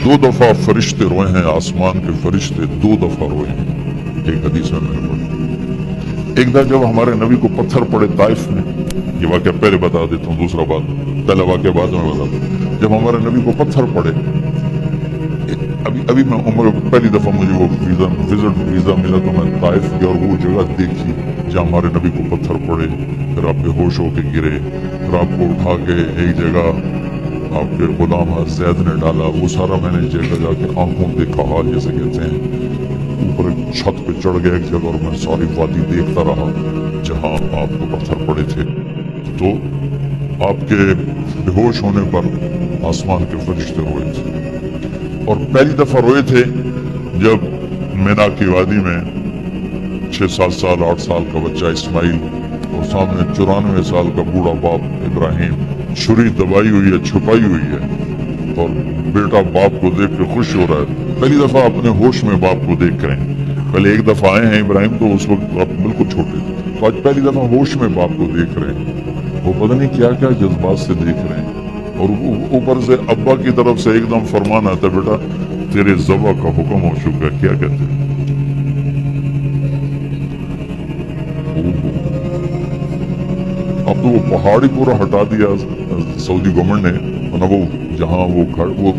دو دفعہ فرشتے روئے ہیں، آسمان کے فرشتے 2 دفعہ روئے ہیں، ایک حدیث میں نے پڑھی۔ ایک دفعہ جب ہمارے نبی کو پتھر پڑے طائف میں، یہ واقعہ پہلے بتا دیتا ہوں، دوسرا بات پہلا واقعہ بعد میں بتا دوں۔ جب ہمارے نبی کو پتھر پڑے، ابھی میں عمر پہلی دفعہ مجھے وہ وزٹ ویزا ملا تو میں طائف گیا اور وہ جگہ دیکھی جہاں ہمارے نبی کو پتھر پڑے، پھر آپ بے ہوش ہو کے گرے، پھر آپ کو اٹھا کے ایک جگہ آپ کے غلام زید نے ڈالا، وہ سارا میں نے جگہ جا کے آنکھوں دیکھا، حال جیسے کہتے ہیں۔ اوپر ایک چھت پہ چڑھ گیا ایک جگہ اور میں ساری وادی دیکھتا رہا جہاں آپ کو پتھر پڑے تھے۔ تو آپ کے بے ہوش ہونے پر آسمان کے فرشتے روئے تھے، اور پہلی دفعہ روئے تھے جب مینا کی وادی میں 6-7 سال 8 سال کا بچہ اسماعیل اور سامنے 94 سال کا بوڑھا باپ ابراہیم، چھری دبائی ہوئی ہے، چھپائی ہوئی ہے، اور بیٹا باپ کو دیکھ کے خوش ہو رہا ہے۔ پہلی دفعہ اپنے ہوش میں باپ کو دیکھ رہے ہیں، پہلے ایک دفعہ آئے ہیں ابراہیم تو اس وقت آپ بالکل چھوٹے تھے، تو آج پہلی دفعہ ہوش میں باپ کو دیکھ رہے ہیں، وہ پتہ نہیں کیا کیا جذبات سے دیکھ رہے ہیں۔ اور اوپر سے ابا کی طرف سے ایک دم فرمان آتا ہے، بیٹا تیرے ذبح کا حکم ہو چکا ہے۔ کیا کہتے ہیں؟ اب تو وہ پہاڑی پورا ہٹا دیا سعودی گورنمنٹ نے، ورنہ وہ جہاں وہ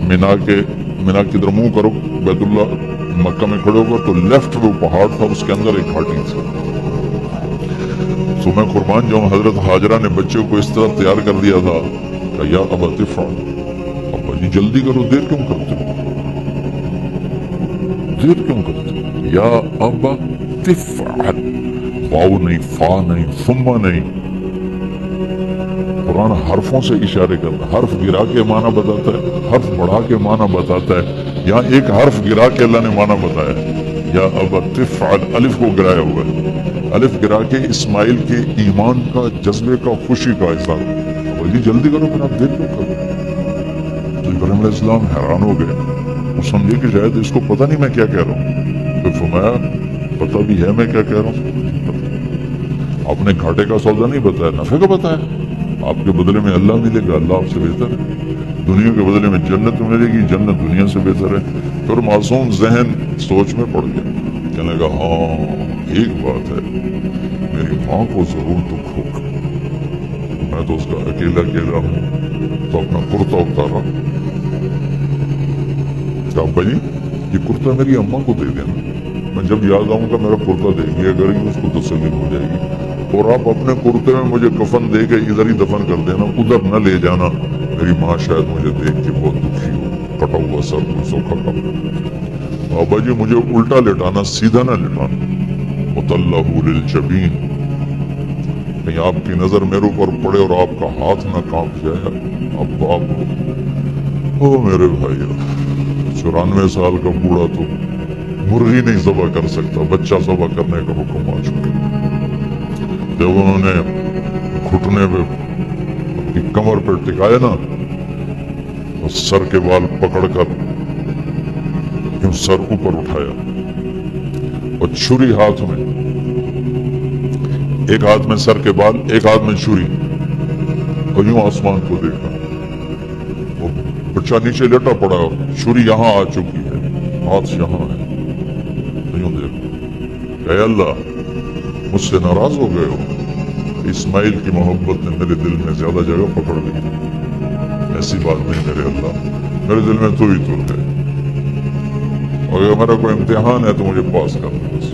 مینا کی طرف منہ کرو، بیت اللہ مکہ میں کھڑے ہوگا تو لیفٹ وہ پہاڑ تھا، اس کے اندر ایک گھاٹی تھی۔ تو میں قربان جاؤں، حضرت ہاجرہ نے بچے کو اس طرح تیار کر دیا تھا کہ یا ابا تفعل، ابا جی جلدی کرو، دیر کیوں کرتے ہو، دیر کیوں کرتے ہو، یا ابا تفعل، واو نہیں، فا نہیں، ثم نہیں۔ قرآن حرفوں سے اشارے کرتا ہے، حرف گرا کے معنی بتاتا ہے، حرف بڑھا کے معنی بتاتا ہے۔ یہاں ایک حرف گرا کے اللہ نے معنی بتایا، یا ابا تفعل، الف کو گرایا ہوا ہے، الف گرا کے اسماعیل کے ایمان کا، جذبے کا، خوشی کا اظہار۔ ابا جی جلدی کرو، پھر آپ دیر کیوں کرو؟ تو ابراہیم علیہ السلام حیران ہو گئے، وہ سمجھے کہ شاید اس کو پتہ نہیں میں کیا کہہ رہا ہوں۔ پھر فرمایا پتہ بھی ہے میں کیا کہہ رہا ہوں، آپ نے گھاٹے کا سودا نہیں بتایا، نفع کا بتایا۔ آپ کے بدلے میں اللہ ملے گا، اللہ آپ سے بہتر ہے، دنیا کے بدلے میں جنت ملے گی، جنت دنیا سے بہتر ہے۔ پھر معصوم ذہن سوچ میں پڑ گیا، کہنے لگا ہاں ایک بات ہے، میری ماں کو ضرور دکھ ہوگا، میں تو اس کا اکیلا ہوں، تو اپنا کرتا اتارا کہ ابا جی یہ کرتا میری اماں کو دے دینا، میں جب یاد آؤں گا میرا کرتا دے گی، اگر اس کو تسلی ہو جائے گی، اور آپ اپنے کرتے میں مجھے کفن دے کے ادھر ہی دفن کر دینا، ادھر نہ لے جانا، میری ماں شاید مجھے دیکھ کے بہت دکھی ہو، کٹا ہوا سر کو سوکھا کر۔ بابا جی مجھے الٹا لٹانا، سیدھا نہ لٹانا، مطلہ للجبین، کہیں آپ کی نظر میرے اوپر پڑے اور آپ کا ہاتھ نہ کانپ جائے۔ اب باپ او میرے بھائی، 94 سال کا بوڑھا تو مرغی نہیں ذبح کر سکتا، بچہ ذبح کرنے کا حکم آ چکا۔ جب انہوں نے گھٹنے پہ اپنی کمر پہ ٹکایا نا، اور سر کے بال پکڑ کر یوں سر اوپر اٹھایا اور چھری ہاتھ میں، ایک ہاتھ میں سر کے بال، ایک ہاتھ میں چھری، اور یوں آسمان کو دیکھا، وہ بچہ نیچے لیٹا پڑا، چھری یہاں آ چکی ہے، ہاتھ یہاں ہے، تو یوں دیکھا، اے اللہ مجھ سے ناراض ہو گئے ہو، اسماعیل کی محبت نے میرے دل میں زیادہ جگہ پکڑ لی، ایسی بات نہیں میرے اللہ، میرے دل میں تو ہی تو ہے، اور اگر میرا کوئی امتحان ہے تو مجھے پاس کر دے بس۔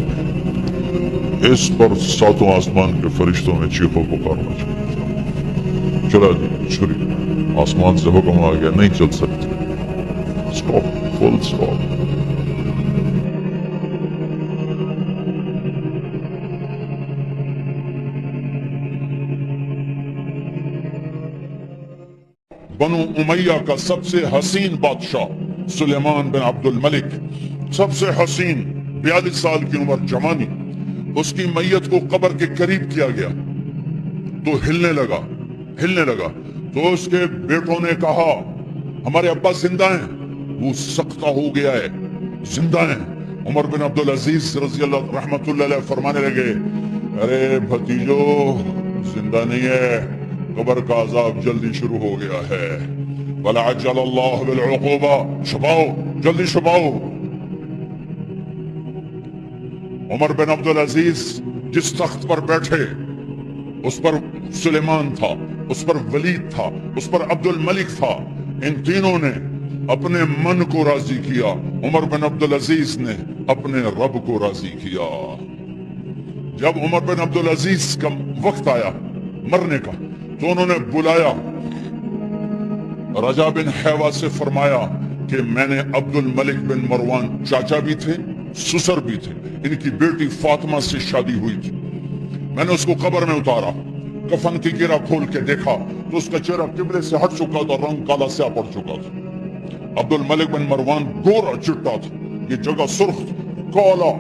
اس پر 7 آسمان کے فرشتوں نے چیخو پکارنا چاہا، چلا جی چھری، آسمان سے حکم آ گیا نہیں چل سکتے، سٹاپ، فل سٹاپ۔ بنو امیہ کا سب سے حسین بادشاہ سلیمان بن عبد الملک، سب سے حسین، 42 سال کی عمر، جوانی، اس کی میت کو قبر کے قریب کیا گیا تو ہلنے لگا تو اس کے بیٹوں نے کہا ہمارے ابا زندہ ہیں، وہ سختہ ہو گیا ہے، زندہ ہیں۔ عمر بن عبدالعزیز رضی اللہ رحمت اللہ علیہ فرمانے لگے ارے بھتیجو زندہ نہیں ہے، قبر کا عذاب جلدی شروع ہو گیا ہے، وَلَعَجَّلَ اللَّهُ بِالْعُقُوبَةِ، چھپاؤ، جلدی چھپاؤ۔ عمر بن عبدالعزیز جس تخت پر بیٹھے اس پر سلیمان تھا، اس پر ولید تھا، اس پر عبد الملک تھا۔ ان تینوں نے اپنے من کو راضی کیا، عمر بن عبدالعزیز نے اپنے رب کو راضی کیا۔ جب عمر بن عبدالعزیز کا وقت آیا مرنے کا تو انہوں نے بلایا رجا بن حیوہ سے، فرمایا کہ میں نے عبد الملک بن مروان، چاچا بھی تھے سسر بھی تھے، ان کی بیٹی فاطمہ سے شادی ہوئی تھی، میں نے اس کو قبر میں اتارا، کفن کی گرہ کھول کے دیکھا تو اس کا چہرہ قبلے سے ہٹ چکا تھا، رنگ کالا سیاہ پڑ چکا تھا۔ عبد الملک بن مروان گورا چٹا تھا، یہ جگہ سرخ کالا۔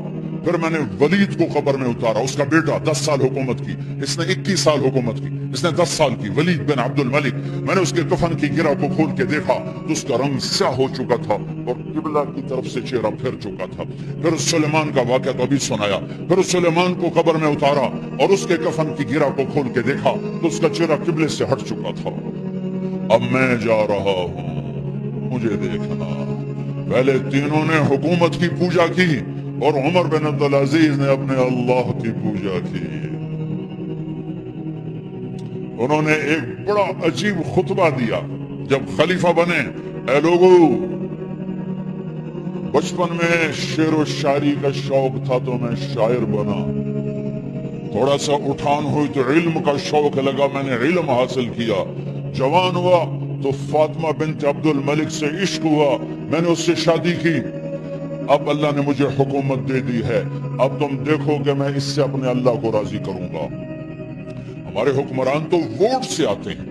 پھر میں نے ولید کو قبر میں اتارا، اس کا بیٹا 10 سال حکومت کی، اس نے 21 سال حکومت کی، اس نے 10 سال کی، ولید بن عبد الملک۔ میں نے اس کے کفن کی گرہ کو کھول کے دیکھا تو اس کا رنگ سیاہ ہو چکا تھا اور قبلہ کی طرف سے چہرہ پھر چکا تھا۔ پھر سلیمان کا واقعہ تو ابھی سنایا، پھر سلیمان کو قبر میں اتارا اور اس کے کفن کی گرہ کو کھول کے دیکھا تو اس کا چہرہ قبلے سے ہٹ چکا تھا۔ اب میں جا رہا ہوں، مجھے دیکھنا۔ پہلے تینوں نے حکومت کی پوجا کی اور عمر بن عبدالعزیز نے اپنے اللہ کی پوجا کی۔ انہوں نے ایک بڑا عجیب خطبہ دیا جب خلیفہ بنے۔ اے لوگو، بچپن میں شعر و شاعری کا شوق تھا تو میں شاعر بنا، تھوڑا سا اٹھان ہوئی تو علم کا شوق لگا، میں نے علم حاصل کیا، جوان ہوا تو فاطمہ بنت عبد الملک سے عشق ہوا، میں نے اس سے شادی کی، اب اللہ نے مجھے حکومت دے دی ہے، اب تم دیکھو کہ میں اس سے اپنے اللہ کو راضی کروں گا۔ ہمارے حکمران تو ووٹ سے آتے ہیں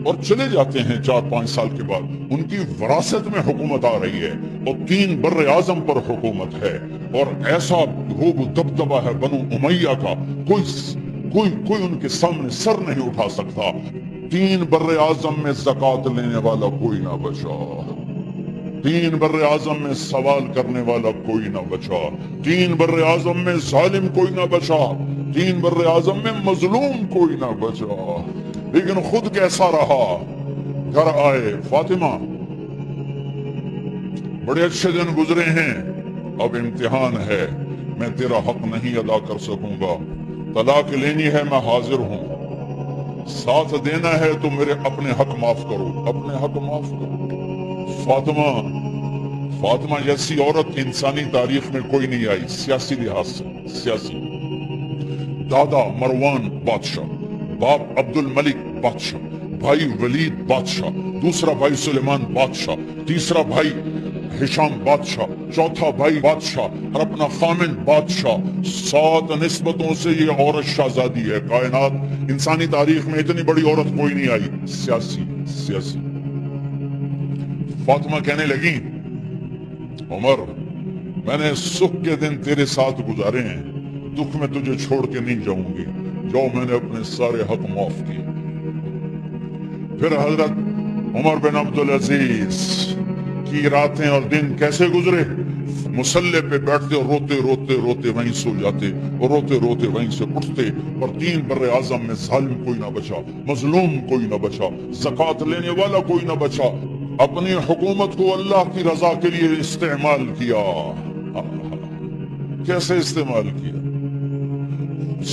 اور چلے جاتے ہیں 4-5 سال کے بعد، ان کی وراثت میں حکومت آ رہی ہے اور 3 بر اعظم پر حکومت ہے اور ایسا روب دبدبہ ہے بنو امیہ کا، کوئی ان کے سامنے سر نہیں اٹھا سکتا۔ 3 بر اعظم میں زکوٰۃ لینے والا کوئی نہ بچا، 3 بر اعظم میں سوال کرنے والا کوئی نہ بچا، 3 بر اعظم میں ظالم کوئی نہ بچا، 3 بر اعظم میں مظلوم کوئی نہ بچا۔ لیکن خود کیسا رہا؟ گھر آئے، فاطمہ بڑے اچھے دن گزرے ہیں، اب امتحان ہے، میں تیرا حق نہیں ادا کر سکوں گا، طلاق لینی ہے میں حاضر ہوں، ساتھ دینا ہے تو میرے اپنے حق معاف کرو، اپنے حق معاف کرو۔ فاطمہ جیسی عورت انسانی تاریخ میں کوئی نہیں آئی، سیاسی لحاظ سے، سیاسی۔ دادا مروان بادشاہ، باپ عبد الملک بادشاہ، بھائی ولید بادشاہ، دوسرا بھائی سلیمان بادشاہ، تیسرا بھائی ہشام بادشاہ، چوتھا بھائی بادشاہ اور اپنا خامن بادشاہ، 7 نسبتوں سے یہ عورت شہزادی ہے۔ کائنات انسانی تاریخ میں اتنی بڑی عورت کوئی نہیں آئی، سیاسی۔ فاطمہ کہنے لگی، عمر میں نے سکھ کے دن تیرے ساتھ گزارے ہیں، دکھ میں تجھے چھوڑ کے نہیں جاؤں گی، جو میں نے اپنے سارے حق معاف کیے۔ پھر حضرت عمر بن عبدالعزیز کی راتیں اور دن کیسے گزرے؟ مسلح پہ بیٹھتے اور روتے وہیں سو جاتے اور روتے وہیں سے اٹھتے، اور 3 بر اعظم میں ظالم کوئی نہ بچا، مظلوم کوئی نہ بچا، زکوٰۃ لینے والا کوئی نہ بچا، اپنی حکومت کو اللہ کی رضا کے لیے استعمال کیا۔ کیسے استعمال کیا؟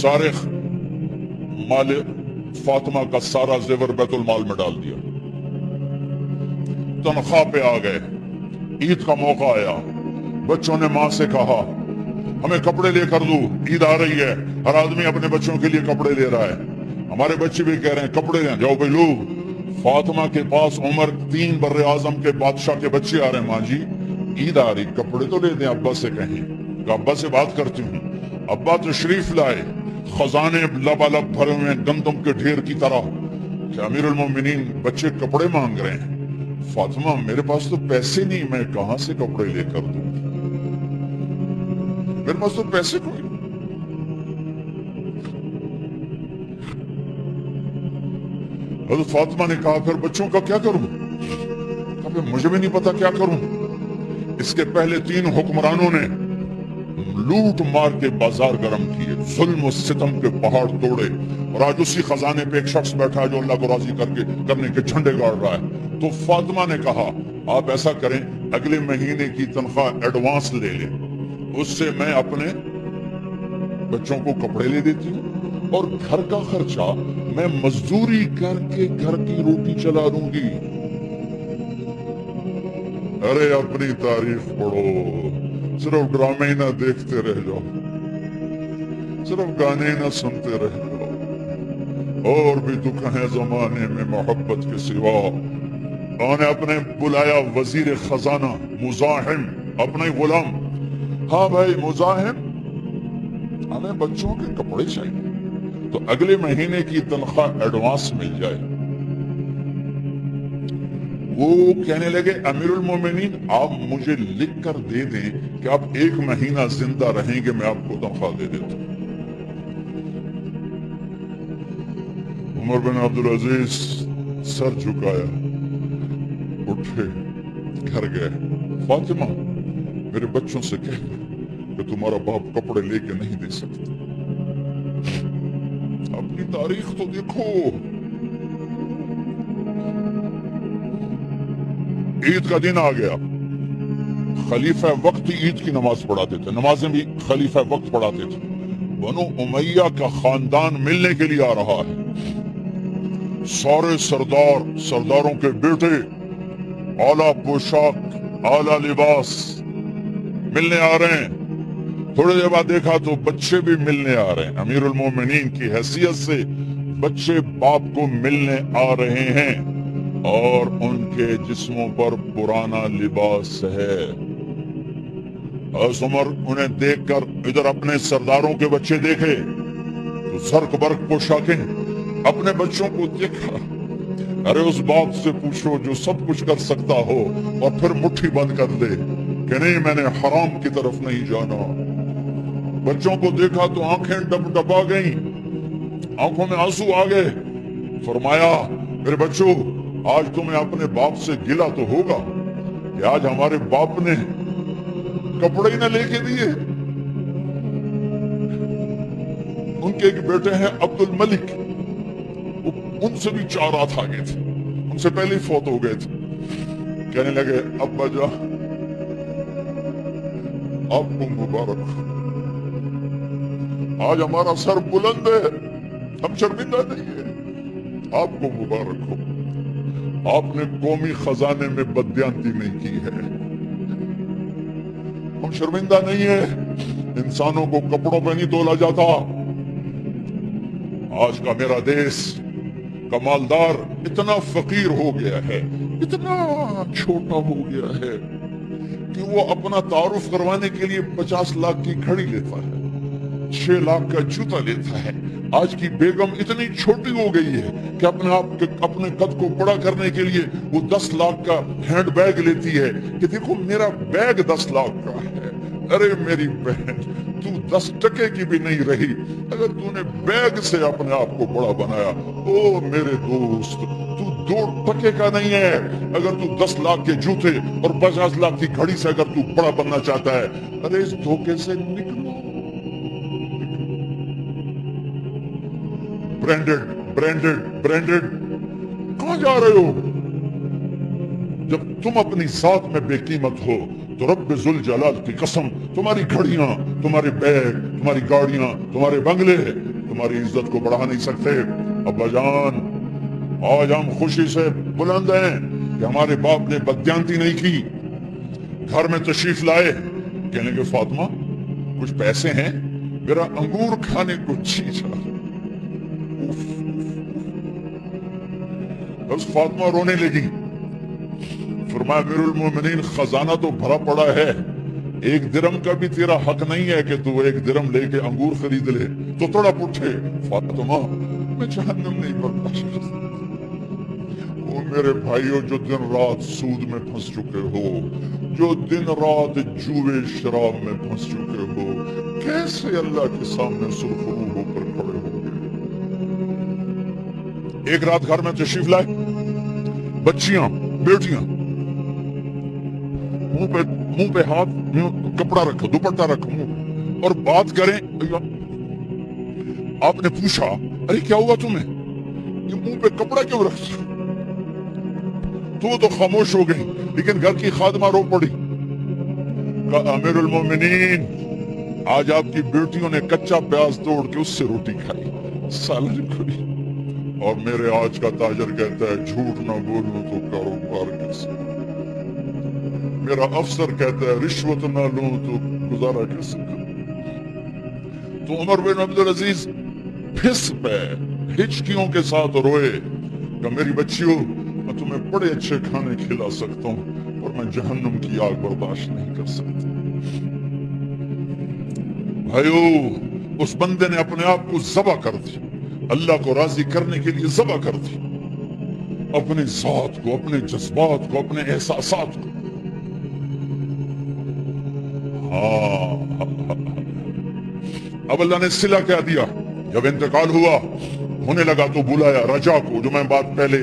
سارے مال فاطمہ کا سارا زیور بیت المال میں ڈال دیا، تنخواہ پہ آ گئے، عید کا موقع آیا، بچوں نے ماں سے کہا ہمیں کپڑے لے کر دو، عید آ رہی ہے، ہر آدمی اپنے بچوں کے لیے کپڑے لے رہا ہے، ہمارے بچے بھی کہہ رہے ہیں کپڑے لیں، جاؤ بھائی لو۔ فاطمہ کے پاس عمر 3 بر اعظم کے بادشاہ کے بچے آ رہے ہیں، ماں جی عید آ رہی، کپڑے تو لے دیں، ابا سے کہیں، کہ ابا سے بات کرتی ہوں۔ ابا تشریف لائے، خزانے لبالب بھرے ہوئے گندم کے ڈھیر کی طرح، کہ امیر المومنین بچے کپڑے مانگ رہے ہیں۔ فاطمہ میرے پاس تو پیسے نہیں، میں کہاں سے کپڑے لے کر دوں، میرے پاس تو پیسے کوئی نہیں۔ حضرت فاطمہ نے کہا پھر بچوں کا کیا کروں؟ کہا مجھے بھی نہیں پتا کیا کروں۔ اس کے پہلے 3 حکمرانوں نے لوٹ مار کے بازار گرم کیے، ظلم و ستم کے پہاڑ توڑے، اور آج اسی خزانے پہ ایک شخص بیٹھا ہے جو اللہ کو راضی کرنے کے جھنڈے گاڑ رہا ہے۔ تو فاطمہ نے کہا آپ ایسا کریں اگلے مہینے کی تنخواہ ایڈوانس لے لیں، اس سے میں اپنے بچوں کو کپڑے لے دیتی ہوں اور گھر کا خرچہ میں مزدوری کر کے گھر کی روٹی چلا دوں گی۔ ارے اپنی تعریف پڑھو، صرف ڈرامے ہی نہ دیکھتے رہ جاؤ، صرف گانے ہی نہ سنتے رہ جاؤ، اور بھی تو کہیں زمانے میں محبت کے سوا۔ انہوں نے اپنے بلایا وزیر خزانہ مزاحم، اپنے غلام، ہاں بھائی مزاحم، ہمیں بچوں کے کپڑے چاہیے تو اگلے مہینے کی تنخواہ ایڈوانس مل جائے۔ وہ کہنے لگے امیر المومنین آپ مجھے لکھ کر دے دیں کہ آپ 1 مہینہ زندہ رہیں گے، میں آپ کو تنخواہ دے دیتا ہوں۔ عمر بن عبدالعزیز سر جھکایا، اٹھے، گھر گئے، فاطمہ میرے بچوں سے کہہ کہ تمہارا باپ کپڑے لے کے نہیں دے سکتا۔ اپنی تاریخ تو دیکھو، عید کا دن آ گیا، خلیفہ وقت عید کی نماز پڑھاتے تھے، نمازیں بھی خلیفہ وقت پڑھاتے تھے۔ بنو امیہ کا خاندان ملنے کے لیے آ رہا ہے، سارے سرداروں کے بیٹے اعلیٰ پوشاک اعلیٰ لباس ملنے آ رہے ہیں۔ تھوڑے دیر بعد دیکھا تو بچے بھی ملنے آ رہے ہیں، امیر المومنین کی حیثیت سے بچے باپ کو ملنے آ رہے ہیں اور ان کے جسموں پر پرانا لباس ہے۔ حضرت عمر انہیں دیکھ کر ادھر اپنے سرداروں کے بچے دیکھے تو زرق برق پوشاکیں، اپنے بچوں کو دیکھا۔ ارے اس باپ سے پوچھو جو سب کچھ کر سکتا ہو اور پھر مٹھی بند کر دے کہ نہیں میں نے حرام کی طرف نہیں جانا۔ بچوں کو دیکھا تو آنکھیں ڈب ڈبا گئیں، آنکھوں میں آنسو آ گئے۔ فرمایا میرے بچوں آج تمہیں اپنے باپ سے گلہ تو ہوگا کہ آج ہمارے باپ نے کپڑے ہی نہ لے کے دیے۔ ان کے ایک بیٹے ہیں عبد الملک، ان سے بھی 4 رات آگے تھے، ان سے پہلے ہی فوت ہو گئے تھے۔ کہنے لگے ابا جان آپ کو مبارک، آج ہمارا سر بلند ہے، ہم شرمندہ نہیں ہیں، آپ کو مبارک ہو، آپ نے قومی خزانے میں بددیانتی نہیں کی ہے، ہم شرمندہ نہیں ہیں۔ انسانوں کو کپڑوں پہ نہیں تولا جاتا۔ آج کا میرا دیش کا مالدار اتنا فقیر ہو گیا ہے، اتنا چھوٹا ہو گیا ہے کہ وہ اپنا تعارف کروانے کے لیے 50 لاکھ کی گھڑی لیتا ہے، 6 لاکھ کا جوتا لیتا ہے۔ آج کی بیگم اتنی چھوٹی ہو گئی ہے کہ اپنے قد کو بڑا کرنے کے لیے وہ 10 لاکھ کا ہینڈ بیگ لیتی ہے کہ دیکھو میرا بیگ 10 لاکھ کا ہے۔ ارے میری بہن تو 10 ٹکے کی بھی نہیں رہی اگر تو نے بیگ سے اپنے آپ کو بڑا بنایا۔ او میرے دوست تو 2 ٹکے کا نہیں ہے اگر تو 10 لاکھ کے جوتے اور 50 لاکھ کی گھڑی سے اگر تو بڑا بننا چاہتا ہے۔ ارے اس دھوکے سے نکلو۔ برینڈڈ کہاں جا رہے ہو؟ جب تم اپنی ذات میں بے قیمت ہو تو رب ذوالجلال کی قسم تمہاری گھڑیاں، تمہارے بیگ، تمہاری گاڑیاں، تمہارے بنگلے تمہاری عزت کو بڑھا نہیں سکتے۔ ابا جان آج ہم خوشی سے بلند ہیں کہ ہمارے باپ نے بددیانتی نہیں کی۔ گھر میں تشریف لائے، کہنے لگے فاطمہ کچھ پیسے ہیں، میرا انگور کھانے کو جی چاہا۔ بس فاطمہ رونے لگی۔ فرمایا امیر المومنین خزانہ تو بھرا پڑا ہے، 1 درم کا بھی تیرا حق نہیں ہے کہ تو 1 درم لے کے انگور خرید لے۔ تو تڑپ اٹھے، فاطمہ میں جہنم نہیں برداشت کر سکتا۔ وہ میرے بھائیوں جو دن رات سود میں پھنس چکے ہو، جو دن رات جوئے شراب میں پھنس چکے ہو، کیسے اللہ کے سامنے سرخرو ہو کر کھڑے ہو گے؟ ایک رات گھر میں تشریف لائے، بچیاں بیٹیاں منہ پہ ہاتھ، کپڑا رکھو، دوپٹہ رکھو منہ اور بات کریں۔ آپ نے پوچھا ارے کیا ہوا تمہیں، یہ منہ پہ کپڑا کیوں رکھتے؟ تو خاموش ہو گئی، لیکن گھر کی خادمہ رو پڑی، کہا امیر المومنین آج آپ کی بیٹیوں نے کچا پیاز توڑ کے اس سے روٹی کھائی، سالن کھائی، اور میرے آج کا تاجر کہتا ہے جھوٹ نہ بولوں تو کاروبار کیسے، میرا افسر کہتا ہے رشوت نہ لوں تو گزارا کیسے کروں۔ تو عمر بن عبدالعزیز پھس پہ ہچکیوں کے ساتھ روئے کہ میری بچیوں میں تمہیں بڑے اچھے کھانے کھلا سکتا ہوں اور میں جہنم کی آگ برداشت نہیں کر سکتا۔ بھائیو، اس بندے نے اپنے آپ کو ذبح کر دی، اللہ کو راضی کرنے کے لیے ذبح کر دی، اپنے ذات کو، اپنے جذبات کو، اپنے احساسات کو۔ اب اللہ نے صلہ کیا دیا، جب انتقال ہوا ہونے لگا تو بلایا رجا کو، جو میں بات پہلے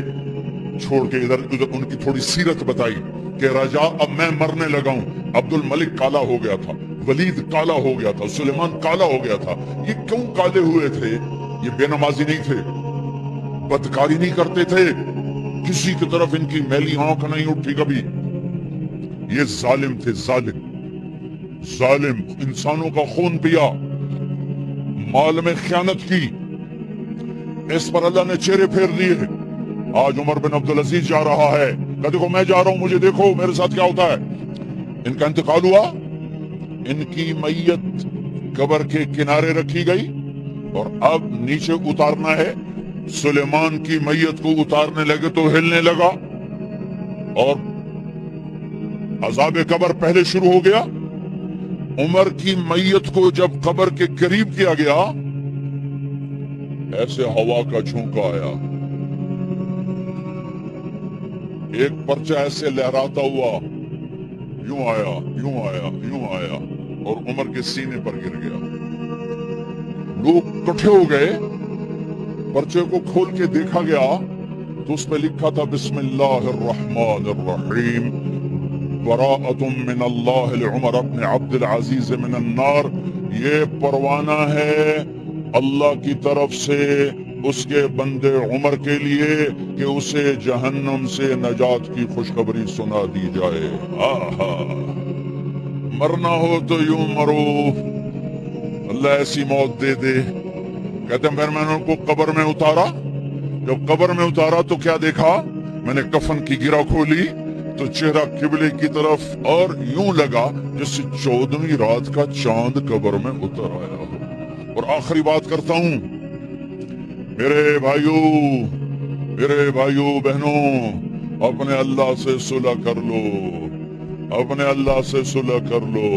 چھوڑ کے ادھر ان کی تھوڑی سیرت بتائی کہ رجا اب میں مرنے لگا ہوں، عبد الملک کالا ہو گیا تھا، ولید کالا ہو گیا تھا، سلیمان کالا ہو گیا تھا۔ یہ کیوں کالے ہوئے تھے؟ یہ بے نمازی نہیں تھے، بدکاری نہیں کرتے تھے، کسی کی طرف ان کی میلی آنکھ نہیں اٹھی کبھی، یہ ظالم تھے، ظالم انسانوں کا خون پیا، مال میں خیانت کی، اس پر اللہ نے چہرے پھیر دیے۔ آج عمر بن عبدالعزیز جا رہا ہے کہ دیکھو میں جا رہا ہوں، مجھے دیکھو میرے ساتھ کیا ہوتا ہے۔ ان کا انتقال ہوا، ان کی میت قبر کے کنارے رکھی گئی اور اب نیچے اتارنا ہے۔ سلیمان کی میت کو اتارنے لگے تو ہلنے لگا اور عذاب قبر پہلے شروع ہو گیا۔ عمر کی میت کو جب قبر کے قریب کیا گیا، ایسے ہوا کا جھونکا آیا، ایک پرچہ ایسے لہراتا ہوا یوں آیا، یوں آیا، یوں آیا اور عمر کے سینے پر گر گیا۔ لوگ اکٹھے ہو گئے، پرچے کو کھول کے دیکھا گیا تو اس پہ لکھا تھا بسم اللہ الرحمن الرحیم، براءۃ من اللہ لعمر بن عبد العزیز من النار۔ یہ پروانہ ہے اللہ کی طرف سے اس کے بندے عمر کے لیے کہ اسے جہنم سے نجات کی خوشخبری سنا دی جائے۔ آہا، مرنا ہو تو یوں مرو، اللہ ایسی موت دے دے۔ کہتے ہیں پھر میں نے ان کو قبر میں اتارا، جب قبر میں اتارا تو کیا دیکھا؟ میں نے کفن کی گرہ کھولی تو چہرہ قبلے کی طرف، اور یوں لگا جیسے 14ویں رات کا چاند قبر میں اتر آیا ہو۔ اور آخری بات کرتا ہوں، میرے بھائیوں بہنوں، اپنے اللہ سے صلح کر لو، اپنے اللہ سے صلح کر لو۔